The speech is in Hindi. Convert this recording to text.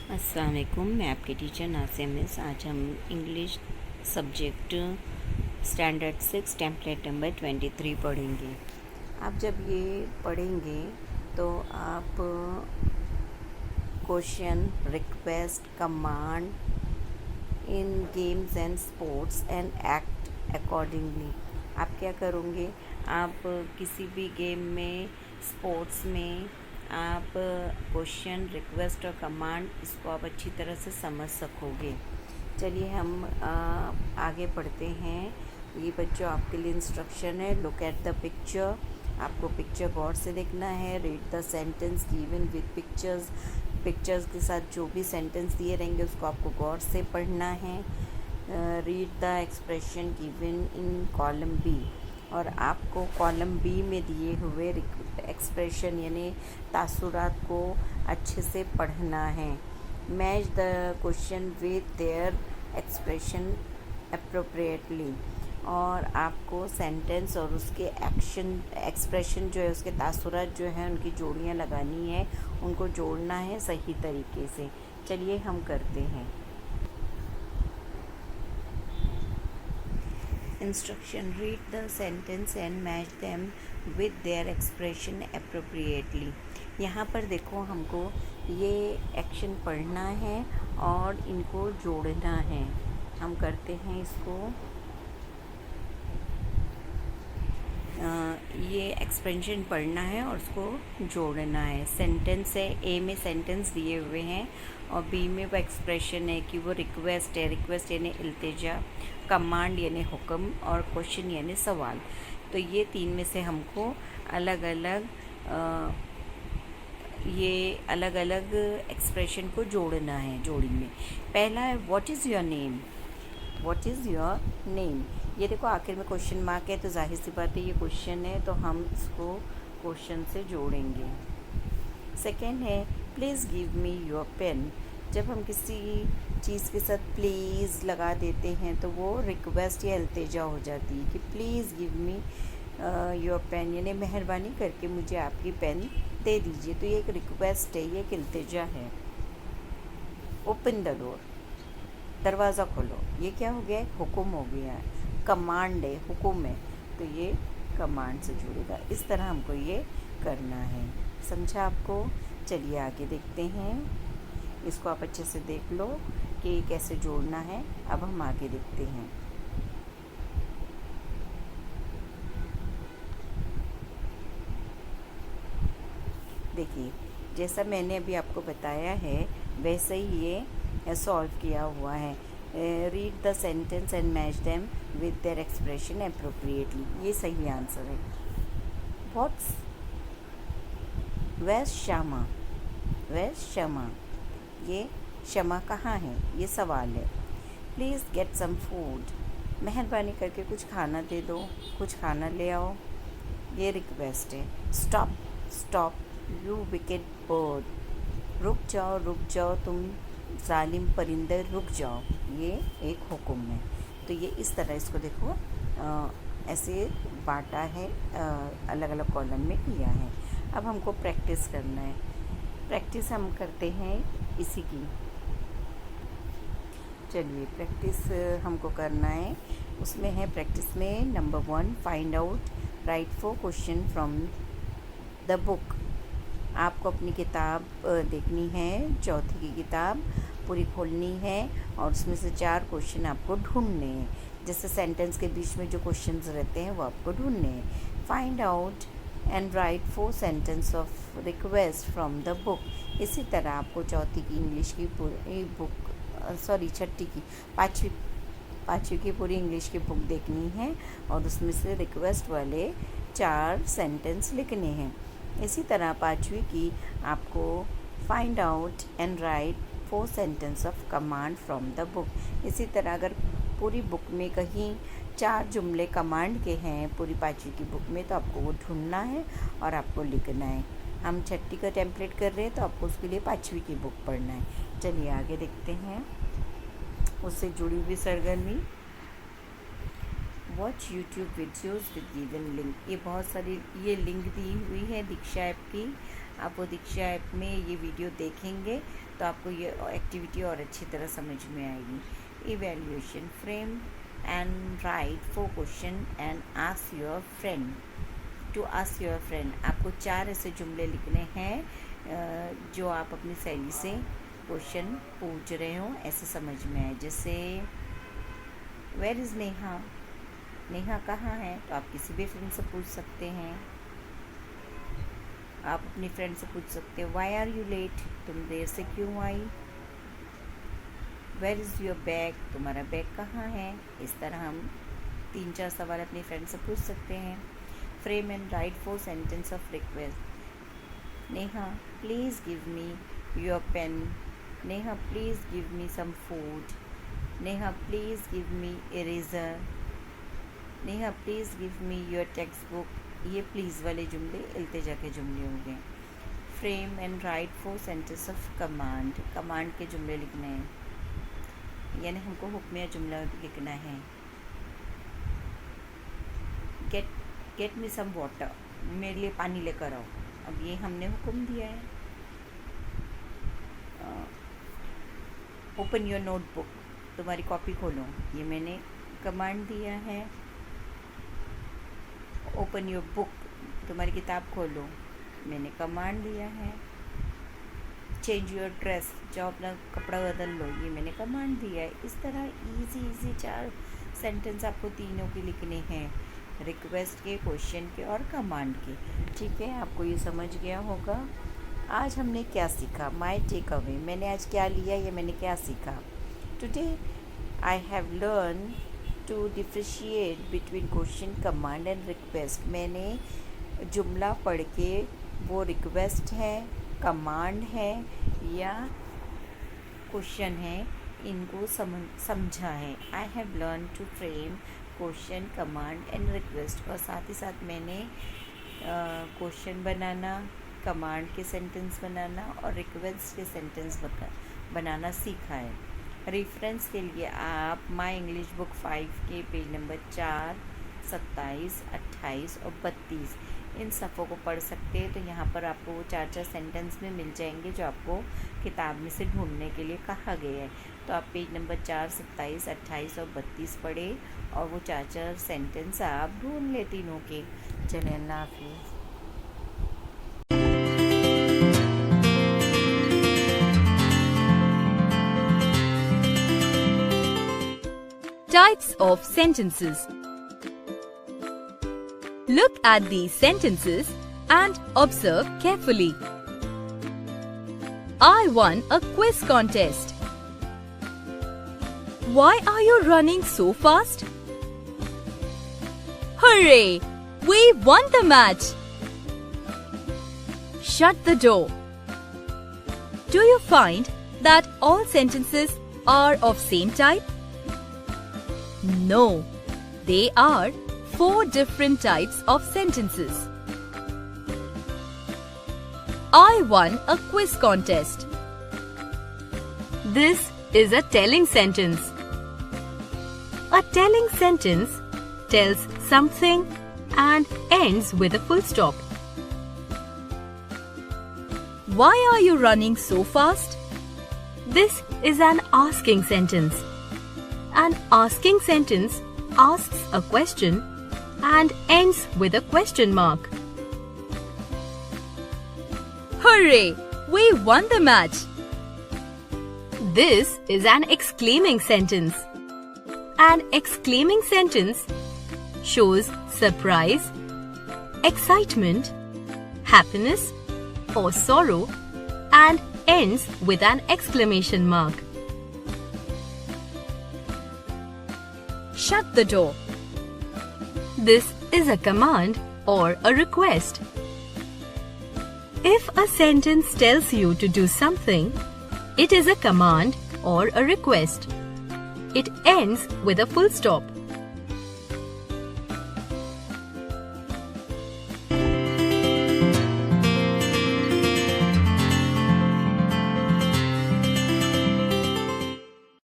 अस्सलाम वालेकुम। मैं आपके टीचर नासिया मिस। आज हम English subject standard 6 template number 23 पढ़ेंगे। आप जब ये पढ़ेंगे तो आप question, request, command in games and sports and act accordingly. आप क्या करोगे? आप किसी भी गेम में, स्पोर्ट्स में आप क्वेश्चन, रिक्वेस्ट और कमांड इसको आप अच्छी तरह से समझ सकोगे। चलिए हम आगे पढ़ते हैं। ये बच्चों आपके लिए इंस्ट्रक्शन है। Look at the picture. आपको पिक्चर गौर से देखना है। Read the sentence given with pictures. Pictures के साथ जो भी सेंटेंस दिए रहेंगे उसको आपको गौर से पढ़ना है। Read the expression given in column B. और आपको कॉलम बी में दिए हुए एक्सप्रेशन यानी तासुरात को अच्छे से पढ़ना है। Match the question with their expression appropriately. और आपको सेंटेंस और उसके एक्सप्रेशन जो है, उसके तासुरात जो है, उनकी जोड़ियाँ लगानी है, उनको जोड़ना है सही तरीके से। चलिए हम करते हैं। Instruction: read the sentence and match them with their expression appropriately. यहाँ पर देखो, हमको ये एक्शन पढ़ना है और इनको जोड़ना है। हम करते हैं इसको। ये एक्सप्रेशन पढ़ना है और उसको जोड़ना है। सेंटेंस है, ए में सेंटेंस दिए हुए हैं और बी में वो एक्सप्रेशन है कि वो रिक्वेस्ट है। रिक्वेस्ट यानी इल्तिजा, कमांड यानी हुक्म और क्वेश्चन यानी सवाल। तो ये तीन में से हमको अलग अलग एक्सप्रेशन को जोड़ना है जोड़ी में। पहला है what is your name. What is your name. ये देखो आखिर में क्वेश्चन मार्क है, तो जाहिर सी बात है ये क्वेश्चन है, तो हम इसको क्वेश्चन से जोड़ेंगे। सेकेंड है please give me your pen. जब हम किसी चीज़ के साथ प्लीज़ लगा देते हैं तो वो रिक्वेस्ट या इल्तिजा हो जाती है कि please give me your pen, यानी मेहरबानी करके मुझे आपकी पेन दे दीजिए। तो ये एक रिक्वेस्ट है, ये एक इल्तिजा है। ओपन द डोर, दरवाज़ा खोलो, ये क्या हो गया? हुक्म हो गया है। कमांड है, हुक्म है, तो ये कमांड से जुड़ेगा। इस तरह हमको ये करना है। समझा आपको? चलिए आगे देखते हैं। इसको आप अच्छे से देख लो कि कैसे जोड़ना है। अब हम आगे देखते हैं। देखिए, जैसा मैंने अभी आपको बताया है वैसे ही ये सॉल्व किया हुआ है। Read the sentence and match them with their expression appropriately, ये सही आंसर है। व्हाट्स वेयर श्यामा, वेयर शमा, ये शमा कहाँ है, ये सवाल है। प्लीज़ गेट सम फूड, मेहरबानी करके कुछ खाना दे दो, कुछ खाना ले आओ, ये रिक्वेस्ट है। Stop stop you wicket bird, रुक जाओ तुम जालिम परिंदे, रुक जाओ, ये एक हुक्म है। तो ये इस तरह इसको देखो ऐसे बांटा है, अलग अलग कॉलम में किया है। अब हमको प्रैक्टिस करना है। प्रैक्टिस हम करते हैं इसी की। चलिए प्रैक्टिस हमको करना है। उसमें है प्रैक्टिस में number 1 find out right 4 question from the book. आपको अपनी किताब देखनी है, चौथी की किताब पूरी खोलनी है और उसमें से 4 क्वेश्चन आपको ढूंढने हैं। जैसे सेंटेंस के बीच में जो क्वेश्चंस रहते हैं वो आपको ढूंढने हैं। Find out and write 4 sentence of request from the book. इसी तरह आपको चौथी की इंग्लिश की पूरी बुक, छठी की पाँचवीं की पूरी इंग्लिश की बुक देखनी है और उसमें से रिक्वेस्ट वाले 4 सेंटेंस लिखने हैं। इसी तरह पाँचवीं की आपको find out and write 4 sentence of command from the book. इसी तरह अगर पूरी बुक में कहीं 4 जुमले कमांड के हैं पूरी पाँचवीं की बुक में, तो आपको वो ढूंढना है और आपको लिखना है। हम छठी का टेम्पलेट कर रहे हैं तो आपको उसके लिए पाँचवीं की बुक पढ़ना है। चलिए आगे देखते हैं उससे जुड़ी हुई सरगर्मी। Watch YouTube videos with given link. ये बहुत सारी ये लिंक दी हुई है दीक्षा ऐप की। आप वो दीक्षा ऐप में ये वीडियो देखेंगे तो आपको ये एक्टिविटी और अच्छी तरह समझ में आएगी। Evaluation, frame and write 4 question and ask your friend to ask your friend. आपको 4 ऐसे जुमले लिखने हैं जो आप अपनी सहेली से क्वेश्चन पूछ रहे हो, ऐसे समझ में आए। जैसे वेयर इज़ नेहा, नेहा कहाँ है, तो आप किसी भी फ्रेंड से पूछ सकते हैं। आप अपनी फ्रेंड से पूछ सकते हो वाई आर यू लेट, तुम देर से क्यों आई। वेयर इज़ योर बैग, तुम्हारा बैग कहाँ है। इस तरह हम 3-4 सवाल अपनी फ्रेंड से पूछ सकते हैं। Frame and write 4 sentence of request. Neha please give me your pen, Neha please give me some food, Neha please give me eraser, Neha please give me your textbook. ये प्लीज़ वाले जुमले इल्तिजा के जुमले हो गए। Frame and write 4 sentence of command, command के जुमले लिखने हैं, यानी हमको हुक्म या जुमला लिखना है। गेट मी सम वाटर, मेरे लिए पानी लेकर आओ। अब ये हमने हुक्म दिया है। ओपन योर नोटबुक, तुम्हारी कॉपी खोलो, ये मैंने कमांड दिया है। ओपन योर बुक, तुम्हारी किताब खोलो, मैंने कमांड दिया है। चेंज योर ड्रेस, जाओ अपना कपड़ा बदल लो, ये मैंने कमांड दिया है। इस तरह इजी 4 सेंटेंस आपको तीनों के लिखने हैं, रिक्वेस्ट के, क्वेश्चन के और कमांड के। ठीक है, आपको ये समझ गया होगा। आज हमने क्या सीखा, माय टेक अवे, मैंने आज क्या लिया या मैंने क्या सीखा। Today I have learn to differentiate between question, command and request. मैंने जुमला पढ़ के वो रिक्वेस्ट है, कमांड है या क्वेश्चन है, इनको समझा है। I have learn to frame question, command and request. और साथ ही साथ मैंने क्वेश्चन बनाना, कमांड के सेंटेंस बनाना और रिक्वेस्ट के सेंटेंस बनाना सीखा है। रेफरेंस के लिए आप माय इंग्लिश बुक 5 के पेज नंबर 4, 27, 28 और 32 इन सफ़ों को पढ़ सकते हैं। तो यहाँ पर आपको वो 4 सेंटेंस में मिल जाएंगे जो आपको किताब में से ढूंढने के लिए कहा गया है। तो आप पेज नंबर 4, 27, 28 और 32 पढ़े और वो 4 सेंटेंस आप ढूंढ ले तीनों के। चलिए, अल्लाह हाफिज़। Types of sentences. Look at these sentences and observe carefully. I won a quiz contest. Why are you running so fast? Hooray! We won the match. Shut the door. Do you find that all sentences are of same type? No, they are 4 different types of sentences. I won a quiz contest. This is a telling sentence. A telling sentence tells something and ends with a full stop. Why are you running so fast? This is an asking sentence. An asking sentence asks a question and ends with a question mark. Hooray! We won the match! This is an exclaiming sentence. An exclaiming sentence shows surprise, excitement, happiness or sorrow and ends with an exclamation mark. Shut the door. This is a command or a request. If a sentence tells you to do something, it is a command or a request. It ends with a full stop.